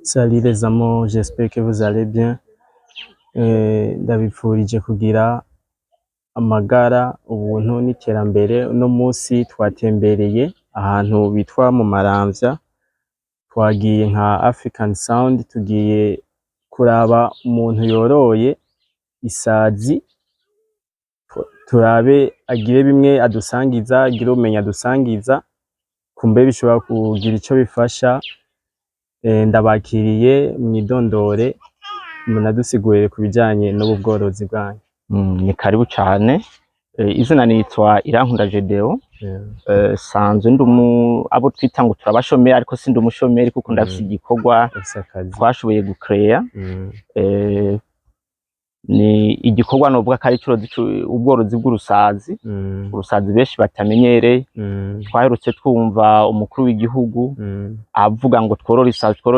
Salut les amours, j'espère que vous allez bien. Ndabipfurije kugira amagara, ubuntu n'iterambere. Uno musi twatembereye ahantu bitwa mu Maramvya, twagiye nka African Sound, tugiye kuraba umuntu yoroye isazi, turabe agire bimwe adusangiza, agire ubumenyi adusangiza, kumbe bishobora kugira ico bifasha. Ndabakiriye mwidondore, munadusigurire ku bijanye n'ubu bworozi bwanyu. Ni karibu cane. Izina nitwa Irankunda Jedeo. Sanzwe abo twita ngo turabashomeri, ariko sindi umushomeri kuko ndafise igikorwa twashoboye gucrea. Ni igikorwa novuga ko ari ubworozi bw'urusazi. Urusazi benshi batamenyereye. Twaherutse twumva umukuru w'igihugu avuga ngo tworore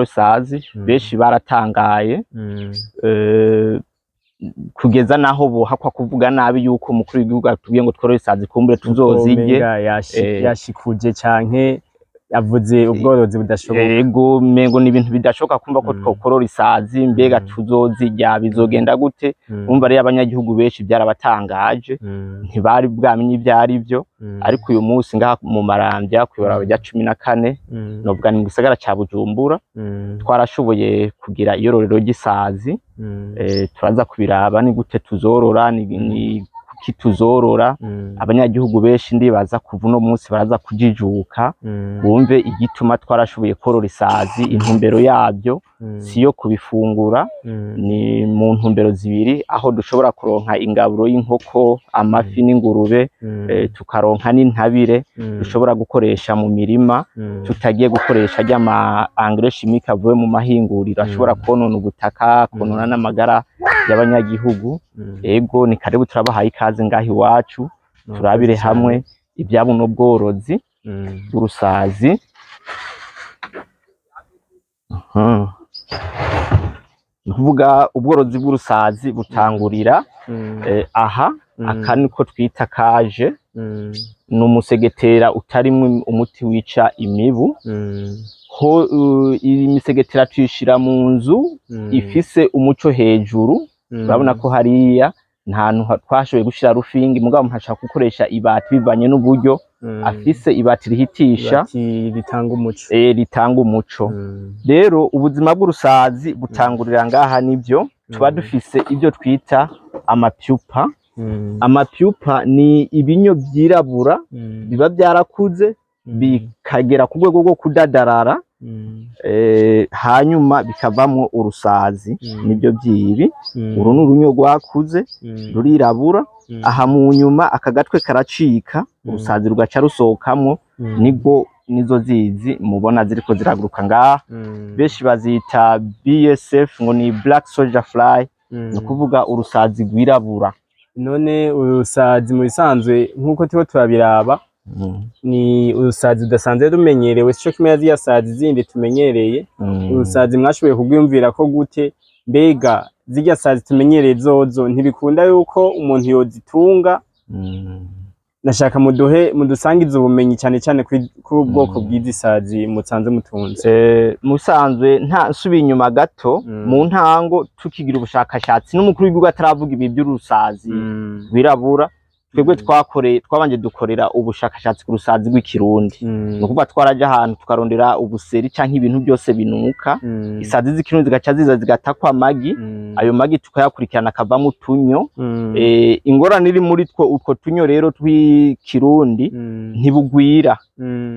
isazi, benshi baratangaye. Kugeza naho bohakwa kuvuga nabi yuko umukuru w'igihugu atubwiye ngo tworore isazi kumbure tuzozirye. Yashikuje canke yavuze ubworozi budashoboka. Ego mengo ni ibintu bidashoboka kumva ko twokorora isazi, mbega tuzozirya bizogenda gute? Umva rero abanyagihugu benshi byarabatangaje, ntibari bwamenye ivyari byo. Ariko uyu munsi ngaha mu Maramvya kwibaraba rya 14 novuga ni mu gisagara ca Bujumbura, twarashoboye kugira iyororero ry'isazi. Turaza kubiraba ni gute tuzorora, ni kuki tuzorora. Abanyagihugu benshi ndibaza kuva uno munsi baraza kujijuka, bumve igituma twarashoboye korora isazi. Intumbero yabyo siyo kubifungura, ni mu ntumbero zibiri, aho dushobora kuronka ingaburo y'inkoko, amafi n'ingurube, tukaronka n'intabire dushobora gukoresha mu mirima, tutagiye gukoresha ry'ama engrais chimique avuye mu mahinguriro ashobora konona ubutaka, konona n'amagara y'abanyagihugu. Ego ni karibu turabahaye ikaze ngahi iwacu, turabire hamwe ibyabuno bworozi bw'urusazi. Nkuvuga ubworozi bw'urusazi butangurira aha. Aka niko twita kaje, n'umusegetera utarimwe umuti wica imibu. Ho imisegetera tuyishira mu nzu ifise umuco hejuru. Urabona ko hariya nta twashoboye gushira rufingi, mugabo ntashaka gukoresha ibati bivanye n'uburyo afise ibati rihitisha, ritanga umuco. Ritanga umuco. Rero ubuzima bw'urusazi butangurira ngaha. Nivyo tuba dufise ibyo twita amapyupa. Amapyupa ni ibinyo byirabura biba byarakuze bikagera ku rwego rwo kudadarara, hanyuma bikavamwo urusazi. Nibyo byibi. Uru ni urunyo rwakuze rurirabura, aha mu nyuma akagatwe karacika, urusazi rugaca rusohokamwo. Nizo zizi mubona ziriko ziraguruka ngaha. Benshi bazita BSF, ngo ni black soldier fly, no kuvuga urusazi rwirabura. None urusazi mu bisanzwe nkuko tibo turabiraba, ni urusazi udasanzwe rumenyerewe, sico kimwe yazi yasazi zindi tumenyereye. Urusazi mwashoboye kugwimvira ko gute? Mbega zirya sazi tumenyereye zozo ntibikunda yuko umuntu yozitunga? Nashaka mudusangiza ubumenyi cyane cyane kuri ubwoko bw'izi sazi musanze mutunze. Musanzwe nta nsubi inyuma gato, mu ntango tukigira ubushakashatsi n'umukuru w'igihugu ataravuga ibi by'urusazi wirabura, twebwe twabanje dukorera ubushakashatsi ku rusazi rw'ikirundi. No kuvuga twaraje ahantu tukarondera ubuseri canke ibintu byose binuka. Isazi z'ikirundi zigaca ziza zigatakwa amagi, ayo magi tukayakurikirana akavamo utunyo. Ingorane iri muri utwo tunyo rero tw'ikirundi ntibugwira,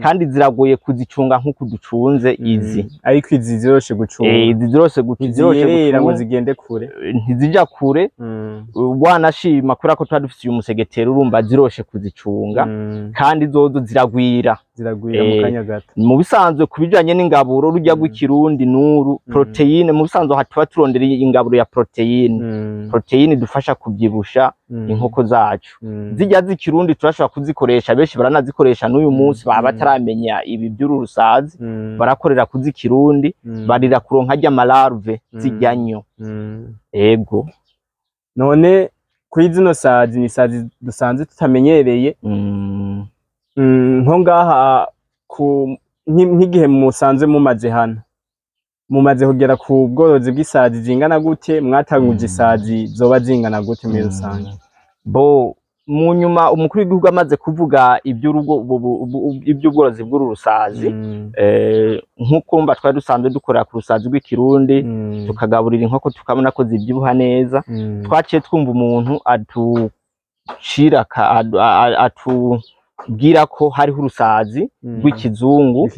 kandi ziragoye kuzicunga nk'uko ducunze izi. Ariko izi ziroshe gucunga. Izi ziroshe gucunga ngo zigende kure, ntizija kure. Wanashima kubera ko twadufise uyu musegetera, urumva ziroshe kuzicunga, kandi zozo ziragwira mu kanya gato. Mu bisanzwe kubijanye n'ingaburo rujya rw'ikirundi nuru proteine, mu bisanzwe hatuba turondereye ingaburo ya proteine dufasha kubyibusha inkoko zacu. Zijya z'ikirundi turashobora kuzikoresha, benshi baranazikoresha n'uyu munsi baba bataramenya ibi by'urusazi, barakorera kuzikirundi, barira kuronka rya malarve zijyanyo. Ego none kuri zino sazi ni sazi dusanzwe tutamenyereye. Nko ngaha nk'igihe musanze mumaze hano mumaze kugera ku bworozi bw'isazi zingana gute, mwatanguje isazi zoba zingana gute muri rusange? Bo mu nyuma umukuru w'igihugu amaze kuvuga iby'ubworozi bw'urusazi, nk'uko mba twari dusanzwe dukorera ku rusazi rw'ikirundi, tukagaburira inkoko tukabona ko zibyibuha neza, twaciye twumva umuntu atubwira ko hariho urusazi rw'ikizungu,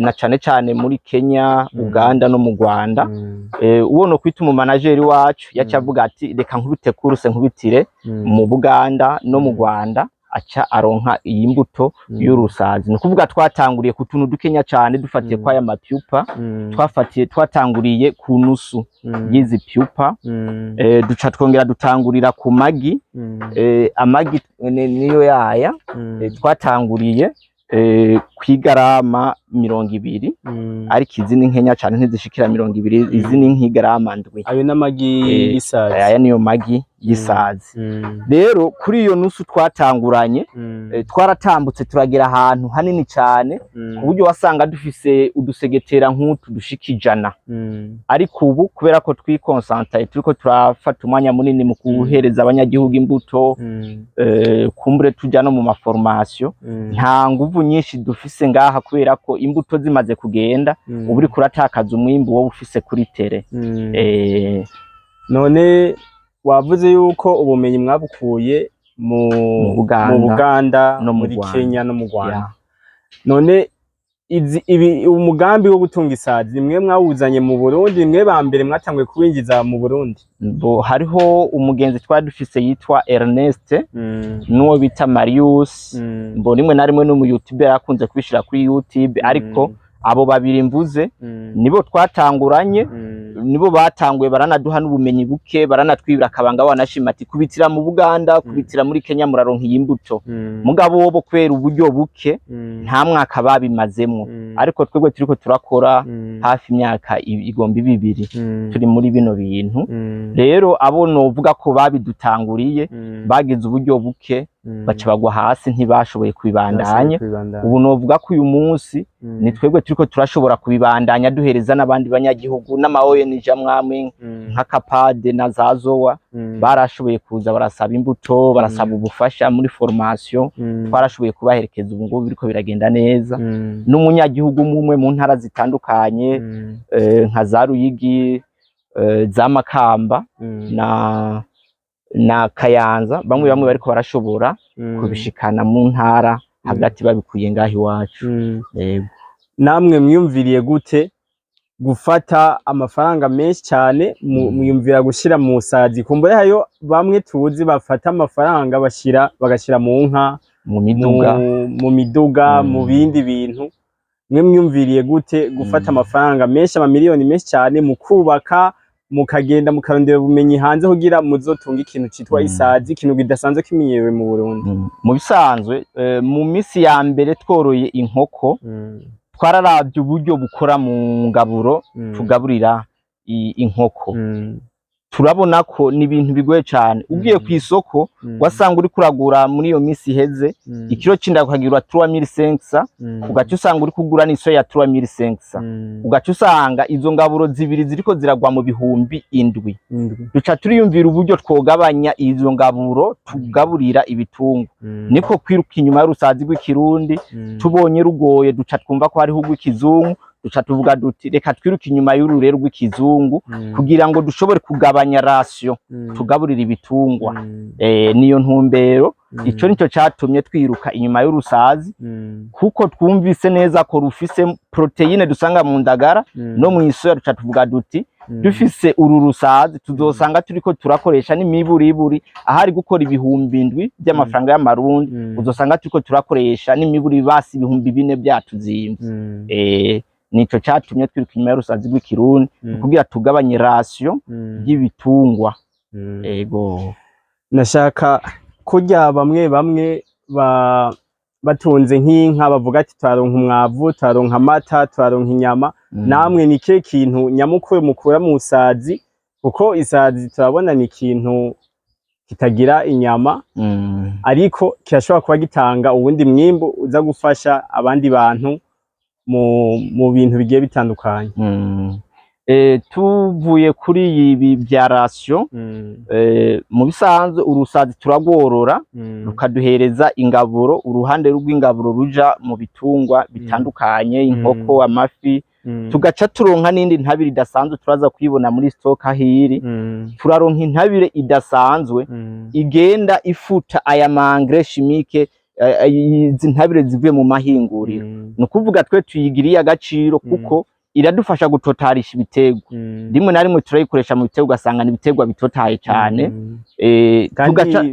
na cane cane muri Kenya, Uganda no mu Rwanda. Uwo no kwita umumanageri wacu yaca avuga ati reka nkubite kuruse nkubitire mu Buganda no mu Rwanda, aca aronka iyi mbuto y'urusazi. No kuvuga twatanguriye ku tuntu dukenya cane dufatiye kwa ya mapyupa, twatanguriye ku nusu y'izi pyupa, duca twongera dutangurira ku magi, amagi niyo yaya, twatanguriye kwigarama 200, ariko izi ni nkenya cane ntizishikira 200, izi ni nk'igarama ndwi. Ayo n'amagi y'isazi, aya niyo magi y'isazi. Rero kuri iyo nusu twatanguranye, twaratambutse turagera ahantu hanini cane, ku buryo wasanga dufise udusegetera nk'utu dushika 100. Ariko ubu kubera ko twikonsantaye turiko turafata umwanya munini mu kuhereza abanyagihugu imbuto, kumbure tuja no mu maformation, nta nguvu nyinshi dufise ngaha kubera ko imbuto zimaze kugenda, ubu uri kuratakaza umwimbu wo ufise kuri tere. None wavuze yuko ubumenyi mwabukuye mu Buganda no muri Kenya no mu Rwanda. None umugambi wo gutunga isazi nimwe mwawuzanye mu Burundi, nimwe ba mbere mwatanguye kuwinjiza mu Burundi? Bo hariho umugenzi twari dufise yitwa Ernest, nuwo bita Marius, mbo rimwe na rimwe no mu YouTube yakunze kubishira kuri YouTube, ariko abo babiri mvuze nibo twatanguranye, nibo batanguye baranaduha n'ubumenyi buke, baranatwibira akabanga wanashima ati kubitira mu Buganda, kubitira muri Kenya muraronka iyi mbuto. Mugabo bo kwera uburyo buke nta mwaka babimazemwo, ariko twebwe turiko turakora hafi imyaka igomba 2 turi muri bino bintu. Rero abo novuga ko babidutanguriye bagize uburyo buke, baca bagwa hasi ntibashoboye kubibandanya. Ubu novuga ko uyu munsi ni twebwe turiko turashobora kubibandanya duhereza n'abandi banyagihugu, n'ama ONG amwamwe nka Kapade na Zazowa barashoboye kuza barasaba imbuto, barasaba ubufasha muri formation, twarashoboye kubaherekeza. Ubu ngubu biriko biragenda neza, n'umunyagihugu umwe mu ntara zitandukanye nka za Ruyigi, za Makamba na Kayanza, bamwe bariko barashobora kubishikana mu ntara hagati babikuye ngaho iwacu. Namwe mwiyumviriye gute gufata amafaranga menshi cyane, mwiyumvira gushira mu sazi? Kumbe hayo bamwe tuzi bafata amafaranga bagashira mu nka, mu miduga, mu bindi bintu. Mwe mwiyumviriye gute gufata amafaranga menshi, amamiliyoni menshi cyane mu kubaka, mukagenda mukarondera ubumenyi hanze kugira muzotunga ikintu citwa isazi, ikintu kidasanzwe kimenyerewe mu Burundi? Mu bisanzwe mu misi ya mbere tworoye inkoko, twararavye uburyo bukora mu ngaburo tugaburira inkoko. Turabona ko ni ibintu bigoye cyane. Ugiye ku isoko wasanga uri kuragura muri iyo misi iheze ikiro c'inda ukagirwa 3500, ugaca usanga uri kugura n'iso ya 3500, ugaca usanga izo ngaburo zibiri ziriko ziragwa mu bihumbi 7. Duca turiyumvira uburyo twogabanya izo ngaburo tugaburira ibitungo. Niko kwiruka inyuma y'urusazi rw'ikirundi, tubonye rugoye duca twumva ko hariho rw'ikizungu, duca tuvuga duti reka twiruka inyuma y'ururero rw'ikizungu kugira ngo dushobore kugabanya ratio tugaburira ibitungwa. Niyo ntumbero, ico nico catumye twiruka inyuma y'urusazi, kuko twumvise neza ko rufise proteine dusanga mu ndagara no mu isoya. Duca tuvuga duti dufise uru rusazi tuzosanga turiko turakoresha n'imiburiburi ahari gukora 7,000 by'amafaranga y'amarundi, uzosanga turiko turakoresha n'imiburi basi 4,000 byatuzimvye. Nico catumye twiruka inyuma y'urusazi rw'ikirundi kugira tugabanye ratio y'ibitungwa. Ego nashaka kurya bamwe batunze nk'inka bavuga ati twaronka umwavu, twaronka amata, twaronka inyama. Namwe ni ke kintu nyamukuru mukura mu isazi? Kuko isazi turabona ni ikintu kitagira inyama, ariko kirashobora kuba gitanga ubundi mwimbu uza gufasha abandi bantu mu bintu bigiye bitandukanye. tuvuye kuri ibi bya ratio mu bisanzwe urusazi turagorora rukaduhereza ingaburo, uruhande rw'ingaburo ruja mu bitungwa bitandukanye, inkoko, amafi, tugaca turonka n'indi ntabire idasanzwe turaza kuyibona muri stock ahiri. Turaronka intabire idasanzwe igenda ifuta aya mangres chimique, izi ntabire zivuye mu mahinguriro. Nukuvuga twe tuyigiriye agaciro kuko iradufasha gutotarisha ibiterwa. Rimwe na rimwe turayikoresha mu biterwa ugasanga ni ibiterwa bitotaye cyane, tugaca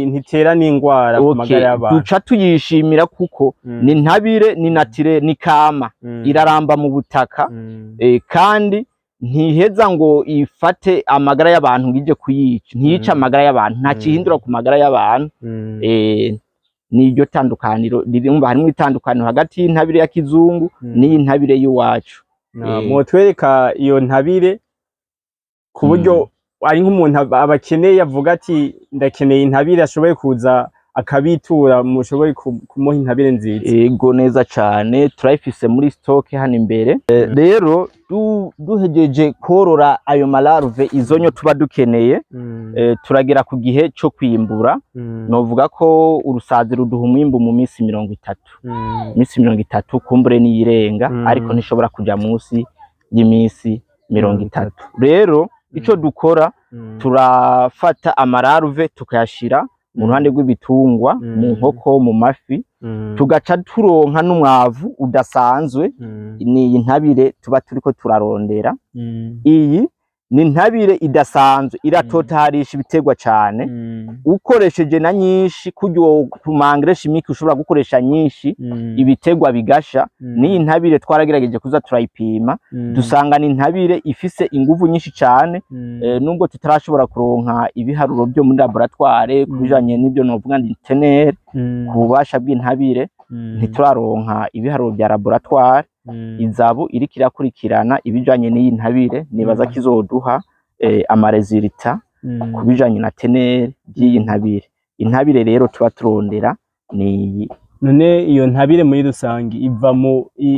ntitera n'ingwara ku magara y'abantu. Duca tuyishimira kuko ni ntabire, ni natire, ni kama, iraramba mu butaka, kandi ntiheza ngo ifate amagara y'abantu ngije kuyica, ntiyica amagara y'abantu, nta kihindura ku magara y'abantu. Niryo tandukaniro rirumva, harimo itandukaniro hagati y'intabire ya kizungu n'intabire y'uwacu. Mutwereka iyo ntabire ku buryo ari nk'umuntu abakeneye avuga ati ndakeneye intabire, ashoboye kuza akabitura, mushoboye kumuha intabire nziza. Ego neza cyane, turayifise muri stock hano imbere. Rero duhejeje korora ayo malarve, izonyo tuba dukeneye, turagera ku gihe cyo kwimbura. Novuga ko urusazi ruduha umwimbu mu minsi 30. Minsi 30 kumbure niyirenga, ariko ntishobora kuja munsi y'iminsi 30. Rero ico dukora, turafata amalarve tukayashira mu ruhande rw'ibitungwa, mu nkoko, mu mafi, tugaca turonka n'umwavu udasanzwe. Ni intabire tuba turiko turarondera. Iyi ni intabire idasanzwe, iratotaharisha ibiterwa cyane. Ukoresheje na nyinshi kuryo ku mangres chimique ushobora gukoresha nyinshi, ibiterwa bigasha. Ni intabire twaragerageje kuza turayipima, dusanga ni intabire ifise inguvu nyinshi cyane, nubwo tutarashobora kuronka ibiharuro byo muri laboratoire kubijanye n'ibyo novuga ndi tenere ku bubasha bw'intabire, ntituraronka ibiharuro bya laboratoire. Izabu iriko irakurikirana ibijanye n'iyi ntabire, nibaza kizoduha amaresultat kubijanye na tenere by'iyi ntabire. Intabire rero tuba turondera ni none iyo ntabire muri rusangi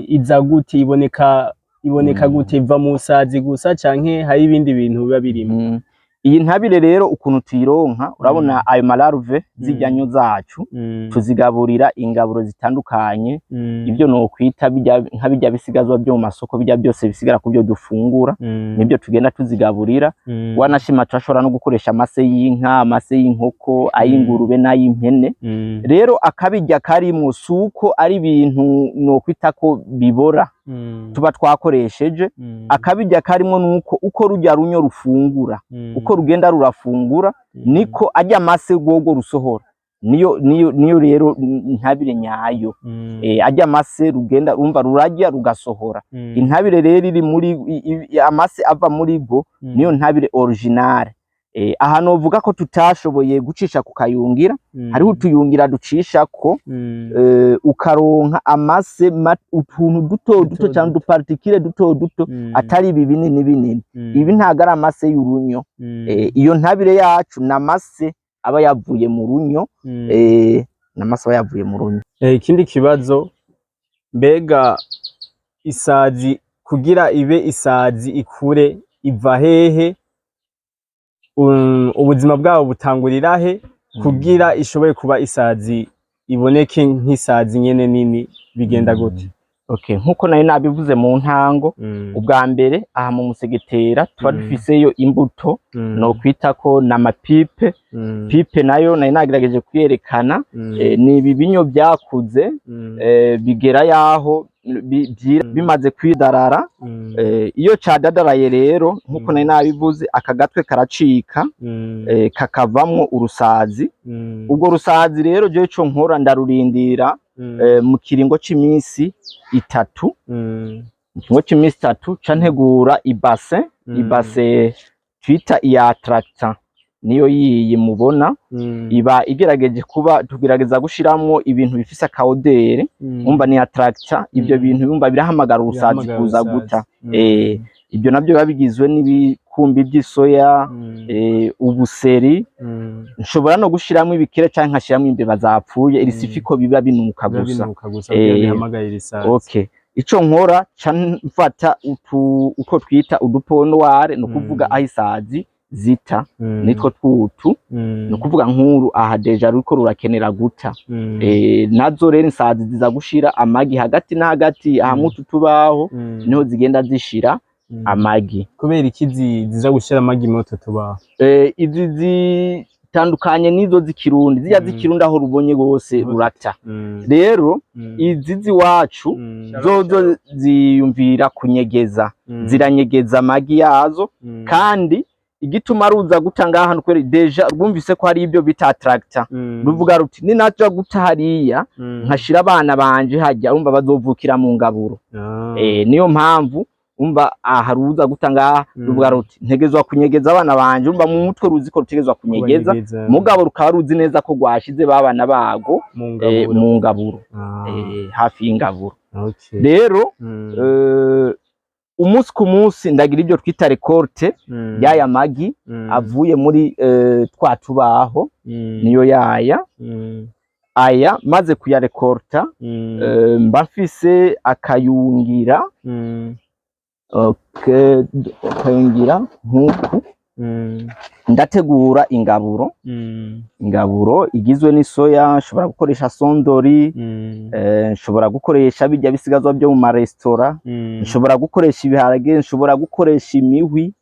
iza gute, iboneka gute, iva mu sazi gusa canke hari ibindi bintu biba birimo? Iyi ntabire rero ukuntu tuyironka, urabona ayo malarve zijyanyo zacu tuzigaburira ingaburo zitandukanye, ibyo no kwita nka bijya bisigazwa byo mu masoko, bijya byose bisigara ku byo dufungura, nibyo tugenda tuzigaburira. Wanashima turashobora no gukoresha amase y'inka, amase y'inkoko, ay'ingurube n'ay'impene. Rero akabijya karimo suko ari ibintu no kwita ko bibora tuba twakoresheje. Akabijya karimo nuko uko rujya runyo rufungura, uko rugenda rurafungura, niko ajya amase gogo rusohora. Niyo rero intabire nyayo. Ajya amase rugenda rumva rurajya rugasohora. Intabire rero iri muri amase ava muri go, niyo ntabire originale. Aha novuga ko tutashoboye gucisha ku kayungira, hariho utuyungira ducisha ko ukaronka amase utuntu duto cyane, udupartikire duto atari ibi binini. Ibi ntago ari amase y'urunyo. Iyo ntabire yacu namase aba yavuye mu runyo, namase aba yavuye mu runyo. Ikindi kibazo, mbega isazi kugira ibe isazi ikure iva hehe? Ubuzima bwabo butangurira he kugira ishoboye kuba isazi iboneke nk'isazi nyene nini, bigenda gute? Nkuko nayo nabivuze mu ntango, ubwa mbere aha mu musegetera tuba dufiseyo imbuto no kwita ko n'amapipe. Pipe nayo nayo nagerageje kwerekana, ni ibinyo byakuze bigera yaho bimaze kwidarara. Iyo cadadaraye rero nkuko nayo nabivuze, akagatwe karacika, kakavamwo urusazi. Ubwo rusazi rero je cyo nkora ndarurindira mu kiringo cy'iminsi 3. Mu kiringo cy'iminsi 3 cantegura ibase twita iya tractor, niyo yiyi mubona, iba igerageje kuba tugerageza gushiramwo ibintu bifise akaodere, umva ni ya tractor. Ibyo bintu bumva birahamagara urusazi kuza guta. Ibyo nabyo babigizwe n'ibikumbi by'isoya, ubuseri. Nshobora no gushiramwo ibikere canke nkashiramwo imbeba zapfuye, irisifiko biba binuka gusa. Bihamagara irisazi. ico nkora ca mfata uko twita uduponware no kuvuga aho isazi zita nitwo twutu no kuvuga nkuru aha deja ruko rurakenera guta nazo rero isazi ziza gushira amagi hagati na hagati hamwe tutubaho niho zigenda zishira amagi. Kubera iki ziza gushira amagi mu tutubaho? Izi zitandukanye nizo zikirundi, zija zikirundi aho rubonye gose rurata. Rero izi ziwacu zozo ziyumvira kunyegeza, ziranyegeza amagi yazo, kandi igituma ruza guta ngaha nkwere deja rwumvise ko hari ibyo bita attractor, ruvuga ruti ni naja guta hariya nkashira abana banje hajya umva bazovukira mu ngaburo. Niyo mpamvu umva haruza guta ngaha ruvuga ruti ntegezwa kunyegeza abana banje, umva mu mutwe ruzi ko rutegezwa kunyegeza, mugabo rukaba ruzi neza ko gwashize babana bago mu ngaburo, hafi y'ingaburo. Rero umunsi ku munsi ndagira ibyo twita recorte yaya magi avuye muri twa tubaho, niyo yaya aya maze kuya recorta mba mfise akayungira, akayungira nkuku, ndategura ingaburo. Ingaburo igizwe n'isoya, nshobora gukoresha sondori, nshobora gukoresha bijya bisigazwa byo mu maresitora, nshobora gukoresha ibiharage, nshobora gukoresha imihwi,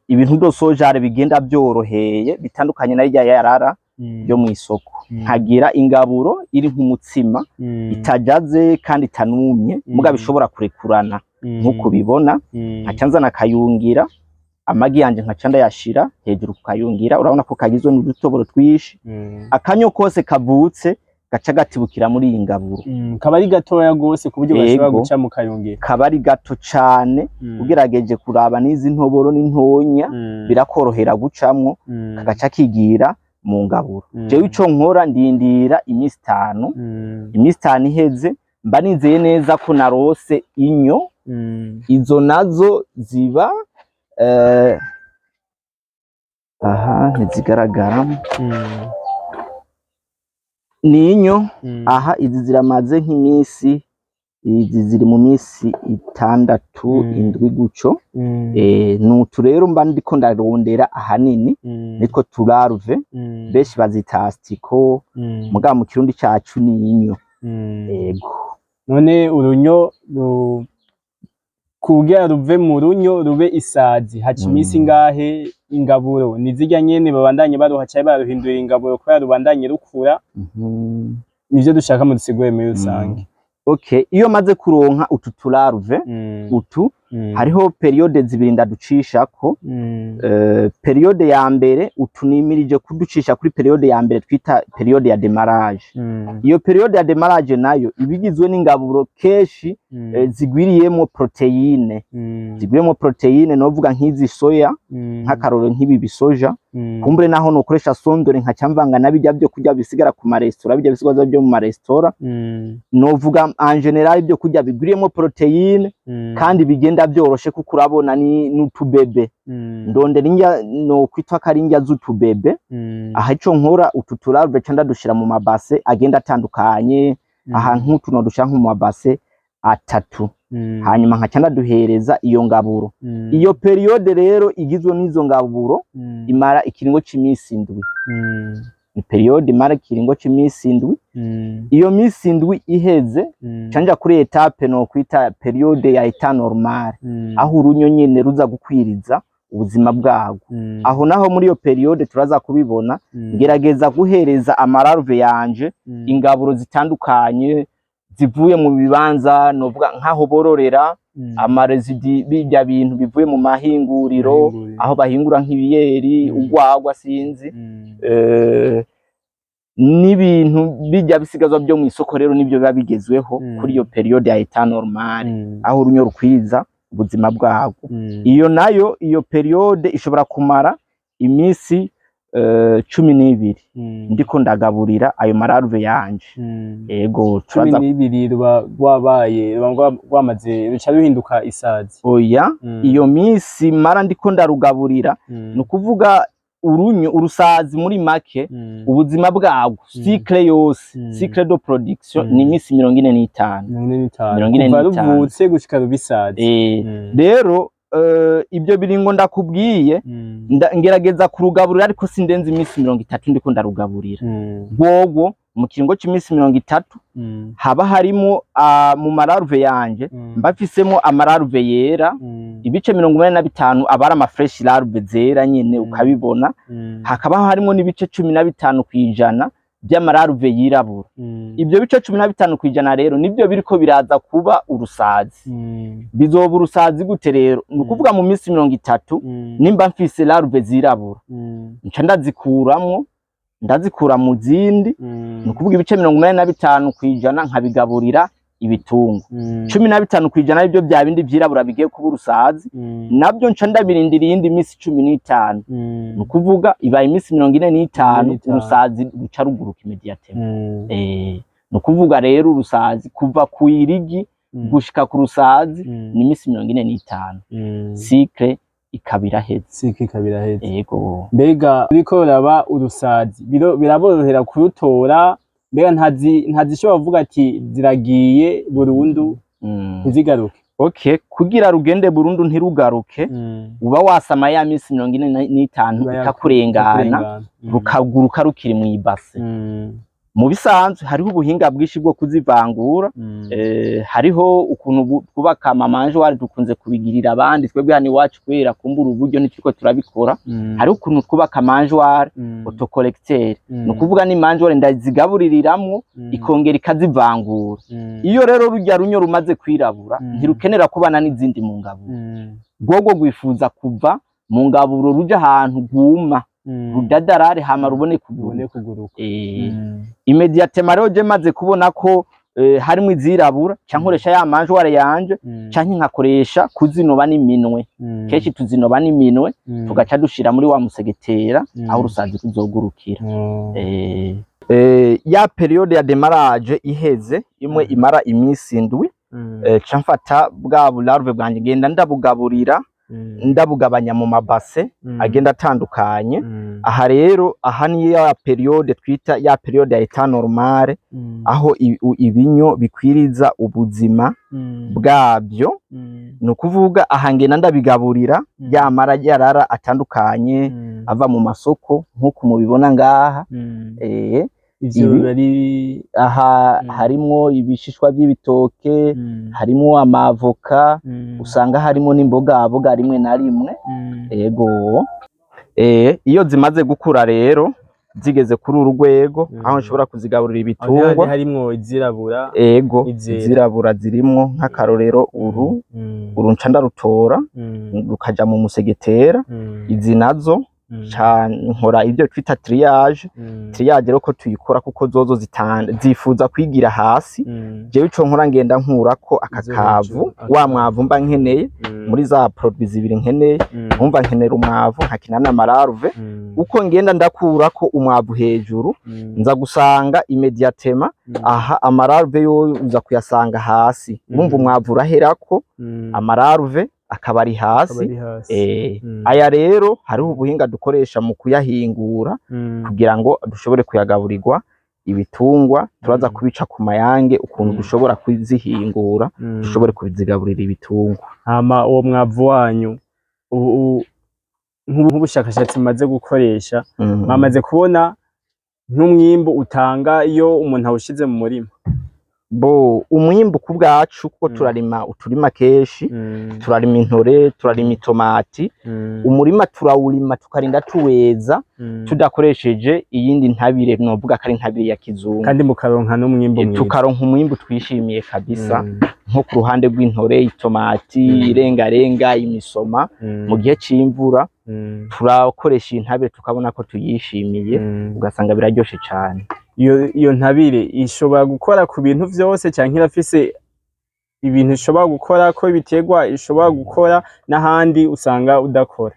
ibintu byose bigenda byoroheye bitandukanye na yarara byo mu isoko. Nkagira ingaburo iri nk'umutsima itajaze kandi itanumye, mugabo bishobora kurekurana nkuko bibona. Nkacanzana akayungira amagi yanje nkaca ndayashira hejuru kukayungira, urabona ko kagizwe n'udutoboro twishi, akanyo kose kavutse gaca gatibukira muri iyi ngaburo. Kaba ari gatoya gose ku buryo bashobora guca mu kayungira? Kaba ari gato cane, ugerageje kuraba n'izi ntoboro n'intonya birakorohera gucamwo, kagaca kigira mu ngaburo. Jewe ico nkora ndindira imisi 5, imisi 5 iheze mba nizeye neza ko narose inyo. Izo nazo ziba aha ntizigaragara, ni inyo. Aha izi ziramaze nk'imisi, izi ziri mu misi 6 7 guco. Nutu rero mba ndiko ndarondera ahanini nitwo turaruve, beshi bazita astiko, mugabo mu kirundi cacu ni inyo. Yego. None urunyo kugira ruve mu runyo rube isazi haca imisi ngahe? Ingaburo nizirya nyene babandanye baruha cyane baruhindura ingaburo kubera rubandanye rukura? Nivyo dushaka mu dusigure muri rusange. Okay, iyo maze kuronka utu turaruve utu hariho periode zibiri ndaducishako. Periode ya mbere utunimirije kuducisha kuri periode ya mbere twita periode ya demarrage. Iyo periode ya demarrage nayo ibigizwe n'ingaburo keshi zigwiriyemo proteine, zigwiriyemo proteine novuga nk'izi soya, nk'akaroro nk'ibi bisoja, kumbure naho nokoresha sondore nkacamvanga nabijya byo kurya bisigara ku maresitora, bijya bisigazwa byo mu maresitora. Novuga en general byo kurya bigwiriyemo proteine kandi bigenda byoroshe kuko urabona ni n'utubebe. Ndondera indya no kwitwa karinjya z'utubebe. Aha ico nkora utu turaruve canda dushira mu mabase agenda atandukanye. Aha nk'utu no dushira mu mabase 3, hanyuma nkacanda duhereza iyo ngaburo. Iyo periode rero igizwe n'izo ngaburo imara ikiringo c'imisi 7. Ni periode imara ikiringo c'imisi 7. Iyo misi 7 iheze canja kuri etape no kwita periode ya etat normal, aho urunyo nyene ruza gukwiriza ubuzima bwago. Aho naho muri iyo periode turaza kubibona, ngerageza guhereza amararuve yanje ingaburo zitandukanye zivuye mu bibanza, novuga nkaho bororera amarezidi bijya bintu bivuye mu mahinguriro, aho bahingura nk'ibiyeri, ugwagwa sinzi, n'ibintu bijya bisigazwa byo mu isoko. Rero nibyo biba bigezweho kuri iyo periode ya etat normal, aho urunyo rukwiza ubuzima bwago. Iyo nayo iyo periode ishobora kumara imisi 12 ndiko ndagaburira ayo mararuve yanje. Yego, 12 rwabaye rwamaze ruca ruhinduka isazi? Oya, iyo misi mara ndiko ndarugaburira nukuvuga urusazi muri make ubuzima bwago cycle yose cycle de production ni imisi 45 kuva ruvutse gushika rubisazi. Rero ibyo biringo ndakubwiye ngerageza kurugaburira ariko sindenze imisi 30 ndiko ndarugaburira gogo mu kiringo c'imisi 30 haba harimo mu mararuve yanje mbafisemo amararuve yera ibice 45 abara ama fresh larve zera nyene ukabibona hakaba harimo n'ibice 15 kwijana by'amararuve yirabura. Ibyo bice 15 kwijana rero nibyo biriko biraza kuba urusazi. Bizoba urusazi gute rero nukuvuga mu misi 30 nimba mfise larve zirabura nca ndazikura mu zindi nukuvuga ibice 85 kwijana nkabigaburira ibitungo 15 kwijana ibyo bya bindi byirabura bigiye kuba urusazi nabyo nca ndabirindira iyindi misi 15 nukuvuga ibaye imisi 45 urusazi ruca ruguruka immediately. Nukuvuga rero urusazi kuva ku irigi gushika ku rusazi ni imisi 45 cycle ikabira heze. Yego. Mbega uriko uraba urusazi biraborohera kurutora, mbega ntazishobora kuvuga ati ziragiye burundu ntizigaruke? Okay, kugira rugende burundu ntirugaruke uba wasama ya misi 45 ikakurengana rukaguruka rukiri mu ibase. Mu bisanzwe hariho ubuhinga bwishi bwo kuzivangura, hariho ukuntu kubaka amamanje wari dukunze kubigirira abandi twebwe hano iwacu kwera kumbura uburyo nitiko turabikora. Hariho ukuntu kubaka amanje wari autocollecteur nukuvuga ni manje wari ndazigabuririramo ikongera ikazivangura. Iyo rero rujya runyo rumaze kwirabura ntirukenera kubana n'izindi mu ngaburo gogo gwifuza kuva mu ngaburo ruja ahantu guma rudadarare hama rubone kuguruka. Immediatement rero je maze kubona ko harimo izirabura cankoresha ya manje ware yanje canke nkakoresha kuzinoba n'iminwe. Keshi tuzinoba n'iminwe tugaca dushira muri wa musegetera aho urusazi kuzogurukira. Ya periode ya demarrage iheze imwe imara imisi ndwi camfata bwa bularve bwanje genda ndabugaburira ndabugabanya mu mabase agenda atandukanye. Aha rero aha ni ya periode twita ya periode ya etat normale aho ibinyo bikwiriza ubuzima bwabyo. Nukuvuga aha ngenda ndabigaburira yamara yarara atandukanye ava mu masoko nkuko mubibona ngaha. Ivyo bari aha harimo ibishishwa by'ibitoke, harimo amavoka, usanga harimo n'imboga rimwe na rimwe. Yego. Iyo zimaze gukura rero zigeze kuri urugwego aho nshobora kuzigaburira ibitungwa harimo izirabura. Yego, izirabura zirimo nk'akarorero uru nca ndarutora rukaja mu musegetera. Izi nazo nkora ibyo twita triage rero ko tuyikora kuko zozo zifuza kwigira hasi. Jewe ico nkora ngenda nkurako akakavu wa mwavu mba nkeneye muri za produits zibiri nkeneye umva nkenera umwavu nkakina n'amararuve uko ngenda ndakurako umwavu hejuru nza gusanga immediatement aha amararuve yo uza kuyasanga hasi umva umwavu uraherako amararuve akaba ari hasi. Aya rero hariho ubuhinga dukoresha mu kuyahingura kugira ngo dushobore kuyagaburirwa ibitungwa. Turaza kubica ku mayange ukuntu dushobora kuzihingura dushobore kuzigaburira ibitungwa. Hama uwo mwavu wanyu nk'ubushakashatsi maze gukoresha bamaze kubona nk'umwimbu utanga iyo umuntu awushize mu murima? Umwimbu ku bwacu kuko turarima uturima keshi, turarima intore, turarima itomati. Umurima turawurima tukarinda tuweza tudakoresheje iyindi ntabire novuga kari ntabire ya kizungu, kandi mukaronka n'umwimbu mwiza. Tukaronka umwimbu twishimiye kabisa. Nko ku ruhande rw'intore, itomati, irengarenga, imisoma mu gihe c'imvura turakoresha intabire tukabona ko tuyishimiye ugasanga biraryoshe cyane. Iyo ntabire ishobora gukora ku bintu vyose canke irafise ibintu ishobora gukora ko ibiterwa ishobora gukora n'ahandi usanga udakora?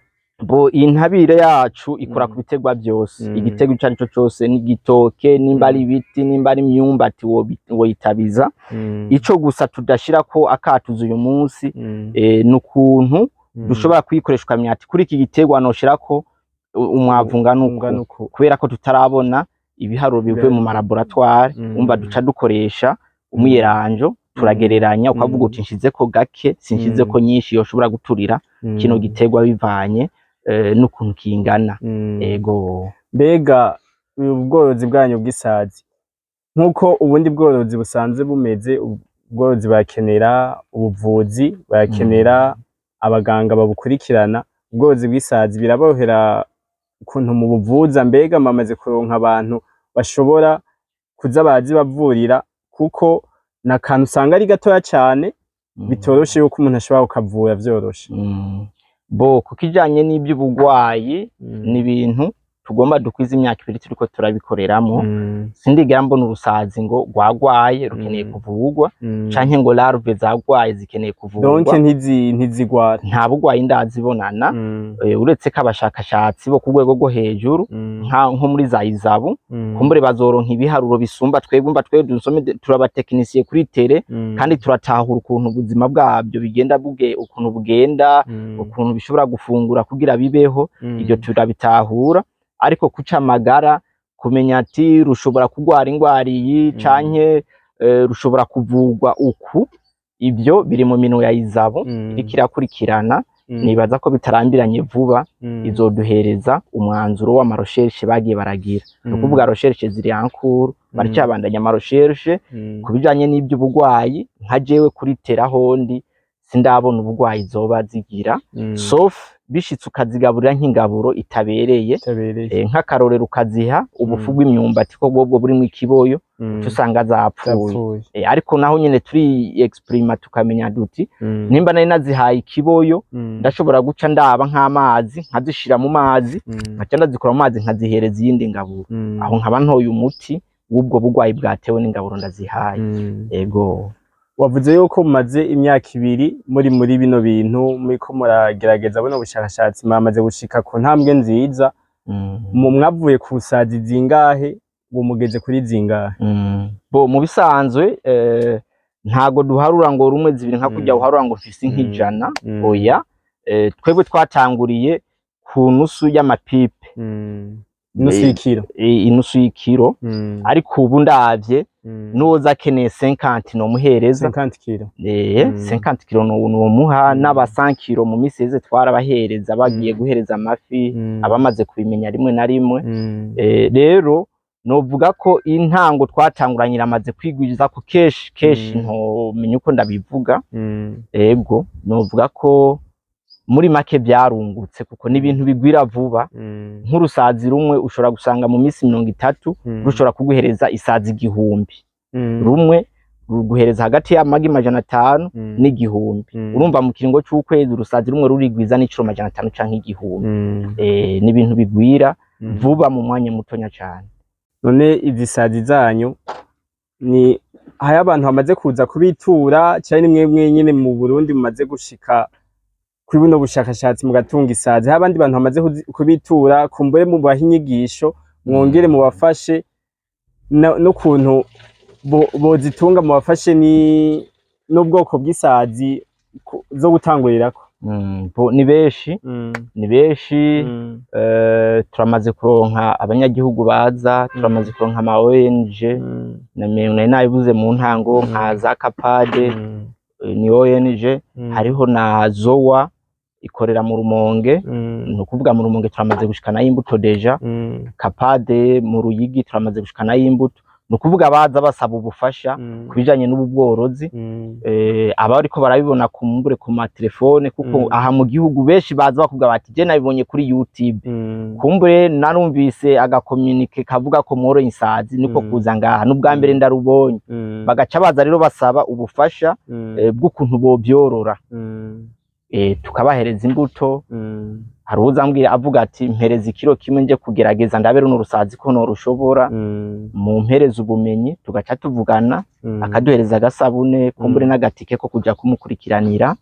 Iyi ntabire yacu ikora ku biterwa byose. Igiterwa ico arico cose n'igitoke, nimba ari ibiti, nimba ari imyumbati woyitabiza. Ico gusa tudashirako akatuza uyu munsi n'ukuntu dushobora kuyikoresha myati kuri iki giterwa noshirako umwavu ngana uko kubera ko tutarabona ibiharuro bivuye mu laboratoire umva duca dukoresha umwiyeranjo turagereranya ukavuga uti nshizeko gake sinshizeko nyinshi yoshobora guturira kino giterwa bivanye n'ukuntu kingana. Ego mbega ubworozi bwanyu bw'isazi nkuko ubundi bworozi busanzwe bumeze, ubworozi bakenera ubuvuzi, bakenera abaganga babukurikirana. Ubworozi bw'isazi biraborohera ukuntu mu buvuza, mbega mamaze kuronka abantu bashobora kuza bazibavurira, kuko nakantu usanga ari gatoya cane bitoroshe yuko umuntu ashobora kukavura vyoroshe. Bo kukijanye n'ivy'uburwayi ni ibintu tugomba dukwiza imyaka 2 turiko turabikoreramwo. Sindigera mbona urusazi ngo rwagwaye rukeneye kuvurwa canke ngo larve zagwaye zikeneye kuvurwa. Donc ntizigwara, nta burwayi ndazibonana uretse ko abashakashatsi bo ku rwego rwo hejuru nko muri za izabu kumbure bazoronka ibiharuro bisumba twebwe dusome turabatekinisiye kuri tere kandi turatahura ukuntu ubuzima bwabyo bigenda ukuntu bugenda ukuntu bishobora gufungura kugira bibeho, ibyo turabitahura. Ariko kuca amagara kumenya ati rushobora kugwara ingwara iyi canke rushobora kuvurwa uku, ibyo biri mu minwe ya izabu iriko irakurikirana. Nibaza ko bitarambiranye vuba izoduhereza umwanzuro w'amarecherche bagiye baragira. Nukuvuga recherche ziri ankuru baracabandanya amarecherche kubijanye n'ivy'uburwayi. Nka jewe kuri tera hondi sindabona uburwayi zoba zigira, sauf bishitse ukazigaburira nk'ingaburo itabereye nk'akarorero ukaziha ubufu bw'imyumbati ko bwobwo burimo ikiboyo tusanga zapfuye. Ariko naho nyene turi experiment tukamenya duti nimba nari nazihaye ikiboyo ndashobora guca ndaba nk'amazi nkazishira mu mazi nkaca ndazikora mu mazi nkazihereza iyindi ngaburo, aho nkaba ntoye umuti w'ubwo burwayi bwatewe n'ingaburo ndazihaye. Ego wavuze yuko mumaze imyaka 2 muri bino bintu muriko muragerageza buno bushakashatsi, mwamaze gushika ku ntambwe nziza. Mwavuye ku sazi zingahe ubu mugeze kuri zingahe? Bo mu bisanzwe ntago duharura ngo rumwe zibiri nka kujya uharura ngo ufise nk'ijana. Oya, twebwe twatanguriye ku nusu y'amapipe, inusu y'ikiro. Ariko ubu ndavye nuwoza akeneye 50 no muhereza 50 kilo. 50 kilo no muha n'aba 100 kilo mu miseze twarabahereza bagiye guhereza amafi abamaze kubimenya rimwe na rimwe. Rero novuga ko intango twatanguranyira amaze kwigwiza ko keshi nto menye uko ndabivuga. Ego novuga ko muri make byarungutse kuko n'ibintu bigwira vuba. Nk'urusazi rumwe ushobora gusanga mu minsi 30 rushobora kuguhereza isazi 1000. Rumwe ruguhereza hagati y'amagi 500 n'1000. Urumva mu kiringo cy'ukwezi urusazi rumwe rurigwiza n'iciro 500 canke 1000. N'ibintu bigwira vuba mu mwanya mutonya cyane. None izisazi zanyu ni haya abantu bamaze kuza kubitura cyane nimwe nyine mu Burundi mumaze gushika kuri buno bushakashatsi mugatunga isazi, abandi bantu bamaze kubitura kumbure mu bahinyigisho mwongere mu bafashe no kuntu bozitunga mu bafashe ni n'ubwoko bw'isazi zo gutangurirako. Ni benshi turamaze kuronka abanyagihugu baza, turamaze kuronka ama ONG nari nabivuze mu ntango nka za Kapade ni ONG, hariho na Zowa ikorera mu Rumonge. Nukuvuga mu Rumonge turamaze gushikana y'imbuto deja. Kapade mu Ruyigi turamaze gushikana y'imbuto. Nukuvuga baza basaba ubufasha kubijanye n'ubworozi. Aba ariko barabibona kumbure ku ma telefone kuko aha mu gihugu benshi baza bakuvuga bati je nabibonye kuri YouTube. Kumbure narumvise agakomunike kavuga ko mworo insazi niko kuza ngaha n'ubwa mbere ndarubonye. Bagaca baza rero basaba ubufasha bw'ukuntu bo byorora. Tukabahereza imbuto. Hari uzambwira avuga ati mpereza ikiro kimwe nje kugerageza ndabera n'urusazi ko no rushobora. Mu mpereza ubumenyi tugaca tuvugana akaduhereza agasabune kumbure n'agatike ko kuja kumukurikiranira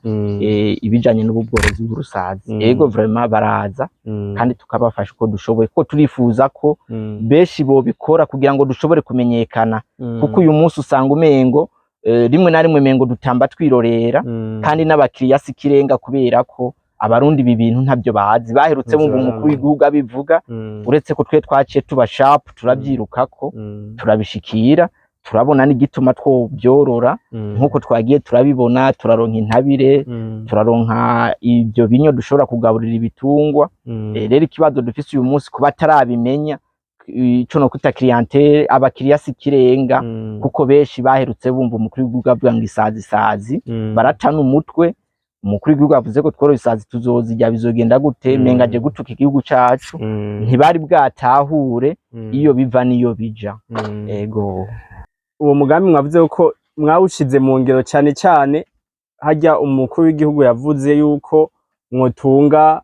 ibijanye n'ubworozi bw'urusazi. Ego vraiment baraza kandi tukabafasha uko dushoboye ko turifuza ko beshi bo bikora kugira ngo dushobore kumenyekana kuko uyu munsi usanga umengo rimwe na rimwe mengo dutamba twirorera kandi n'abakiriya sikirenga kubera ko abarundi ibi bintu ntabyo bazi baherutse bumva umukuru w'igihugu abivuga uretse ko twe twaciye tuba sharp turabyirukako turabishikira turabona n'igituma two byorora nkuko twagiye turabibona turaronka intabire turaronka ibyo binyo dushobora kugaburira ibitungwa rero ikibazo dufise uyu munsi kuba tarabimenya ico no kwita clientele abakiriya sikirenga kuko benshi baherutse bumva umukuru w'igihugu avuga ngo isazi baratana umutwe umukuru w'igihugu avuze ko tworo isazi tuzozijya bizogenda gute mengaje gutuka igihugu cacu ntibari bwatahure iyo biva niyo bija ego uwo mugambi mwavuze ko mwawushize mu ngero cyane cyane hajya umukuru w'igihugu yavuze yuko mwotunga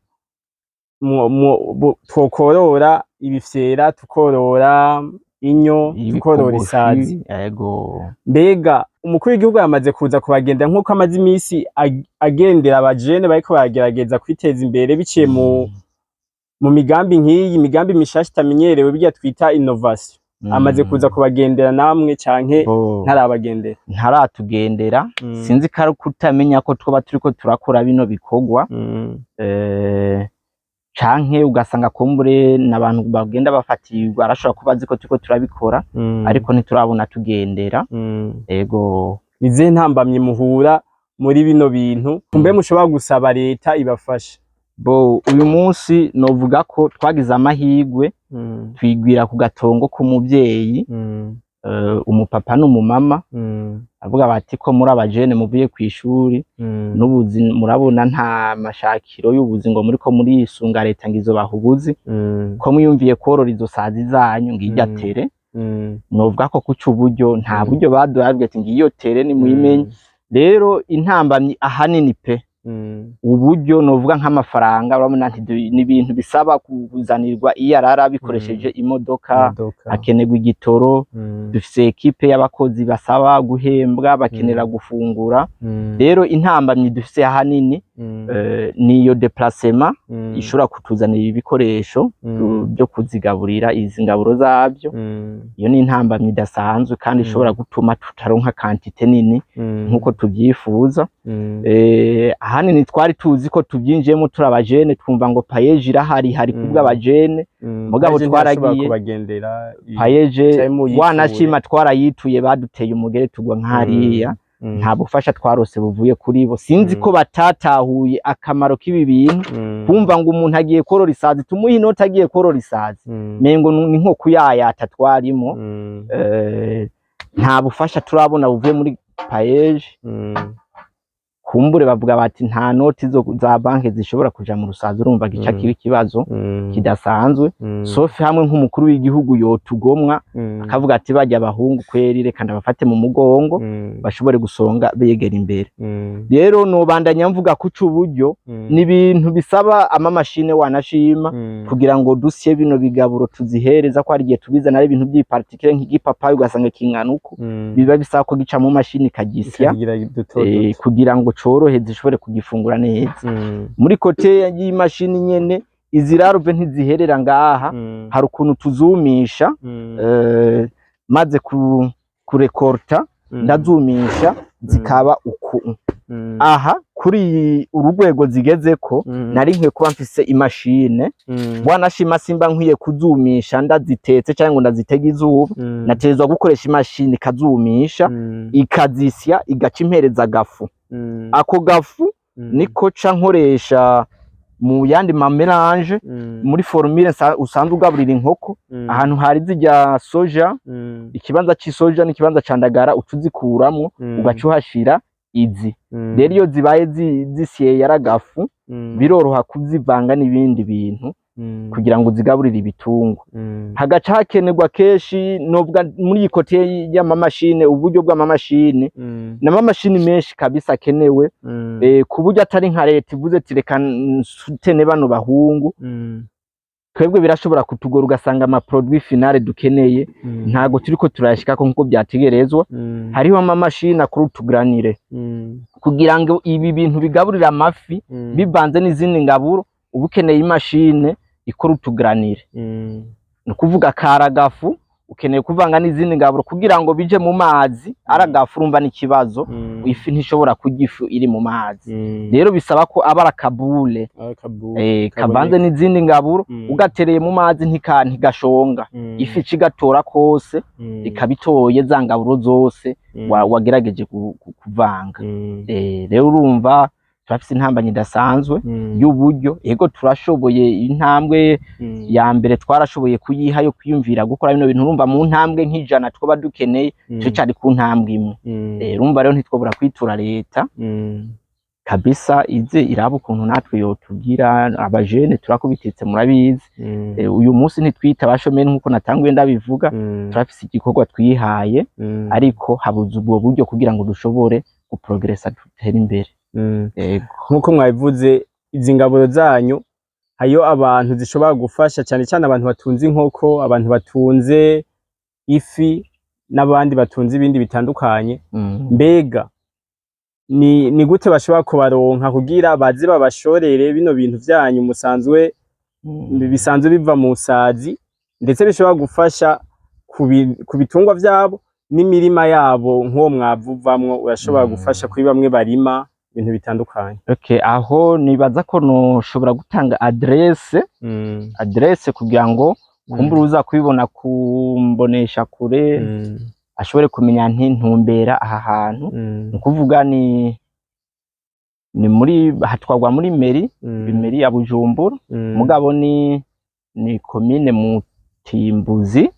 twokorora ibifyera tukorora inyo tukorora isazi ego mbega umukuru w'igihugu yamaze kuza kubagenda nkuko amaze iminsi agendera abajene bariko baragerageza kwiteza imbere biciye mu migambi nk'iyi migambi mishasha itamenyerewe bijya twita innovation amaze kuza kubagendera namwe canke ntarabagendera ntaratugendera sinzi ko kutamenya ko twoba turiko turakora bino bikorwa canke ugasanga kumbure n'abantu bagenda bafatirwa arashobora kubazi ko turiko turabikora ariko ntiturabona tugendera ego nize ntambamye muhura muri bino bintu kumbe mushobora gusaba leta ibafasha uyu munsi novuga ko twagize amahigwe twigwira ku gatongo k'umuvyeyi umupapa n'umumama avuga bati ko muri abajene muvuye kw'ishuri n'ubuzi murabona nta mashakiro y'ubuzi ngo muri ko muri isunga leta ngizo bahubuzi ko mwiyumviye korora izo sazi zanyu ngijya tere novuga ko kuca uburyo nta buryo baduhabwe ati ngiyo tere ni muyimenye rero intambamyi ahanini pe uburyo novuga nk'amafaranga urabona ni ibintu bisaba kuzanirwa iyo arara bikoresheje imodoka akenerwa igitoro dufise ekipe y'abakozi basaba guhembwa bakenera gufungura rero intambamyi dufise ahanini niyo déplacement ishobora kutuzanira ibikoresho byo kuzigaburira izi ngaburo zabyo iyo ni intambamyi idasanzwe kandi ishobora gutuma tutaronka quantité nini nkuko tubyifuza ahanini twari tuzi ko tubyinjiyemo turabajene twumva ngo payeje irahari hari kubwa abajene mugabo twaragiye payeje wanashima twarayituye baduteye umugere tugwa nk'hariya nta bufasha twarose buvuye kuri bo sinzi ko batatahuye akamaro k'ibi bintu kumva ngo umuntu agiye korora isazi tumuhe inota agiye korora isazi mengo ni nko kuyayata twarimo nta bufasha turabona buvuye muri payeje kumbure bavuga bati nta noti za banki zishobora kuja mu rusazi urumva gica kibi kibazo kidasanzwe sofi hamwe nk'umukuru w'igihugu yotugomwa akavuga ati bajya abahungu kweri reka ndabafate mu mugongo bashobore gusonga begera imbere rero nobandanya mvuga kuca uburyo ni ibintu bisaba amamashine wanashima kugira ngo dusye bino bigaburo tuzihereza ko ari gihe tubizana ari ibintu by'ipartikire nk'igipapayi ugasanga kinganuko biba bisaba ko gica mu mashini kagisya kugira ngo corohe zishobore kugifungura neza muri kote y'imashini nyene izi raruve ntiziherera ngaha hari ukuntu tuzumisha maze kurekorta ndazumisha zikaba uku aha kuri urugwego zigezeko nari nkwiye kuba mfise imashine wanashima simba nkwiye kuzumisha ndazitetse cyangwa ndazitega izuba natezwa gukoresha imashini kazumisha ikazisya igaca impereza gafu ako gafu niko ca nkoresha mu yandi mamelange muri formule usanzwe ugaburira inkoko ahantu hari zijya soja ikibanza cy'isoja n'ikibanza candagara ucuzikuramwo ugaca uhashira izi rero iyo zibaye zisye yaragafu biroroha kuzivanga n'ibindi bintu kugira ngo zigaburire ibitungwa hagaca hakenerwa keshi nobwa muri ikote y'amamashine uburyo bw'amamashine n'amamashine menshi kabisa kenewe ku buryo atari nka leta ivuze ati reka nsutene bano bahungu twebwe birashobora kutugora ugasanga ama produit finale dukeneye ntago turiko turayashikako nkuko byategerezwa hariho amamashine akuru tugranire kugira ngo ibi bintu bigaburira amafi bivanze n'izindi ngaburo ubukeneye imashine ikora utugranire no kuvuga karagafu ukeneye kuvanga n'izindi ngaburo kugira ngo bije mu mazi aragafu urumva n'ikibazo ifi ntishobora kurya ifu iri mu mazi rero bisaba ko aba arakabule kavanze n'izindi ngaburo ugatereye mu mazi ntigashonga ifi cigatora kose ikabitoye za ngaburo zose wagerageje kuvanga rero urumva turafise intambanye idasanzwe y'uburyo yego turashoboye intambwe ya mbere twarashoboye kuyiha yo kwiyumvira gukora bino bintu urumva mu ntambwe nk'ijana twoba dukeneye turacari ku ntambwe imwe urumva rero ntitwobura kwitura leta kabisa ize iraba ukuntu natwe yotubwira abajene turakubititse murabizi uyu munsi ntitwita abashomeri nkuko natanguye ndabivuga turafise igikorwa twihaye ariko habuze ubwo buryo kugira ngo dushobore guprogressa dutere imbere nkuko mwabivuze izi ngaburo zanyu hayo abantu zishobora gufasha cyane cyane abantu batunze inkoko abantu batunze ifi n'abandi batunze ibindi bitandukanye mbega ni gute bashobora kubaronka kugira bazi babashorere bino bintu vyanyu musanzwe bisanzwe biva mu sazi ndetse bishobora gufasha ku bitungwa vyabo n'imirima yabo nk'uwo mwavuvamwo urashobora gufasha kuri bamwe barima ibintu bitandukanye aho nibaza ko noshobora gutanga adresse kugira ngo kumbura uza kubibona kumbonesha kure ashobore kumenya ntumbera aha hantu nukuvuga ni muri hatwagwa muri meri ya Bujumbura mugabo ni commune Mutimbuzi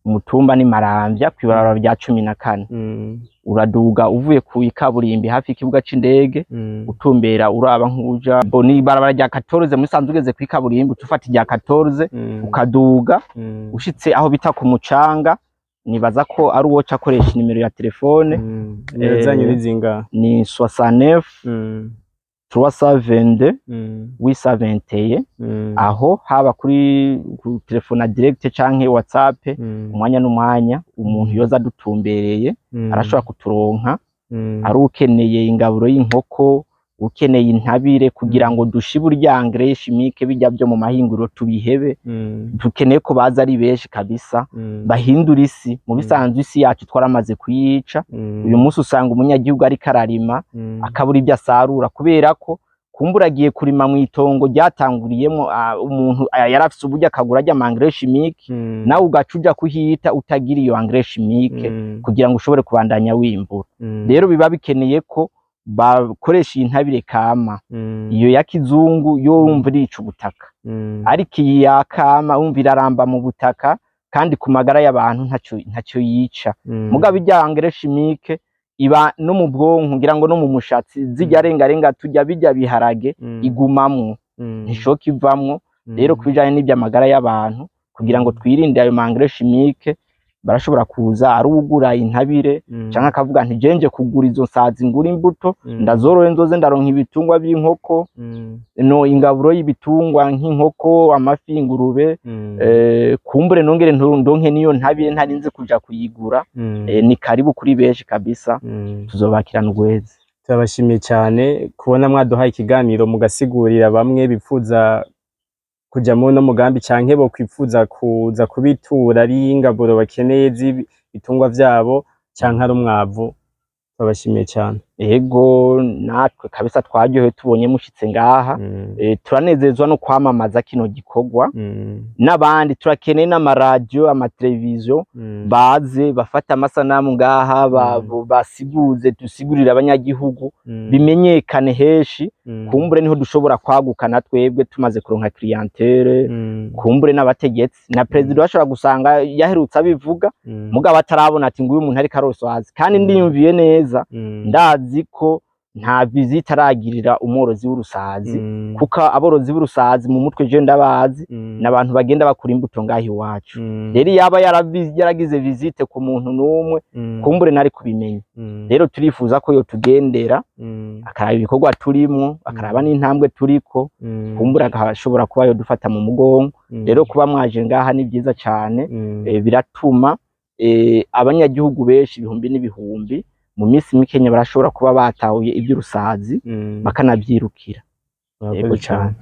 umutumba ni Maramvya kwibarara rya 14 uraduga uvuye ku ikaburimbi hafi ikibuga c'indege utumbera uraba nkuja boni barabara rya 14 muri sanzu ugeze ku ikaburimbi utufata rya 14 ukaduga ushitse aho bita ku mucanga nibaza ko ari uwo cakoresha nimero ya telefone zanyu nizinga ni 69 322 821 aho haba kuri telefone direct canke WhatsApp umwanya n'umwanya umuntu yoza dutumbereye arashobora kuturonka ari ukeneye ingaburo y'inkoko ukeneye intabire kugira ngo dushibe uryangre chimique bijya byo mu mahinguriro tubihebe dukeneye ko baza ari benshi kabisa bahindura isi mu bisanzwe isi yacu twaramaze kuyica uyu munsi usanga umunyagihugu ari kararima akabura ibyo asarura kubera ko kumburagiye kurima mu itongo ryatanguriyemo umuntu yarafise uburyo akagura ajya engrais chimique nawe ugacuja kuhita utagira iyo engrais chimique kugira ngo ushobore kubandanya wimbura rero biba bikeneye ko bakoresha intabire kama iyo ya kizungu yo wumvira ico ubutaka ariko iyi ya kama wumvira aramba mu butaka kandi ku magara y'abantu ntacyo yica mugabo ijya engrais chimique iba no mu bwonko ngira ngo no mu mushatsi zijya renga tujya bijya biharage igumamwo ntishoka ivamwo rero kubijanye n'ibya magara y'abantu kugira ngo twirinde ayo engrais chimique barashobora kuza ari ugura intabire canke akavuga nti jenje kugura izo sazi ngura imbuto ndazoroye nzoze ndaronka ibitungwa by'inkoko no ingaburo y'ibitungwa nk'inkoko amafi ingurube kumbure nongere ndonke niyo ntabire ntarinze kuja kuyigura ni karibu kuri benshi kabisa tuzobakirana ugweze turabashimiye cyane kubona mwaduhaye ikiganiro mugasigurira bamwe bipfuza kuja mu no mugambi canke bo kwipfuza kuza kubitura ari ingaburo bakeneye z'ibitungwa vyabo canke ari umwavu babashimiye cyane yego natwe kabisa twaryohewe tubonye mushitse ngaha turanezezwa no kwamamaza kino gikorwa n'abandi turakeneye n'amaradio amateleviziyo baze bafata amasanamu ngaha basiguze dusigurira abanyagihugu bimenyekane heshi kumbure niho dushobora kwagukana twebwe tumaze kuronka clientele kumbure n'abategetsi na president bashobora gusanga yaherutse abivuga mugabo atarabona ati nguyu umuntu ari karosohazi kandi ndiyumviye neza ndazi ko nta visite aragirira umworozi w'urusazi kuko aborozi b'urusazi mu mutwe je ndabazi n'abantu bagenda bakura imbuto ngahi iwacu rero yaba yaragize visite ku muntu n'umwe kumbure nari kubimenya rero turifuza ko yo tugendera akaraba ibikorwa turimo akaraba n'intambwe turiko kumbure agashobora kuba yo dufata mu mugongo rero kuba mwaje ngaha ni byiza cyane biratuma abanyagihugu benshi ibihumbi n'ibihumbi mu minsi mikenya barashobora kuba batahuye iby'urusazi bakanabyirukira yego cyane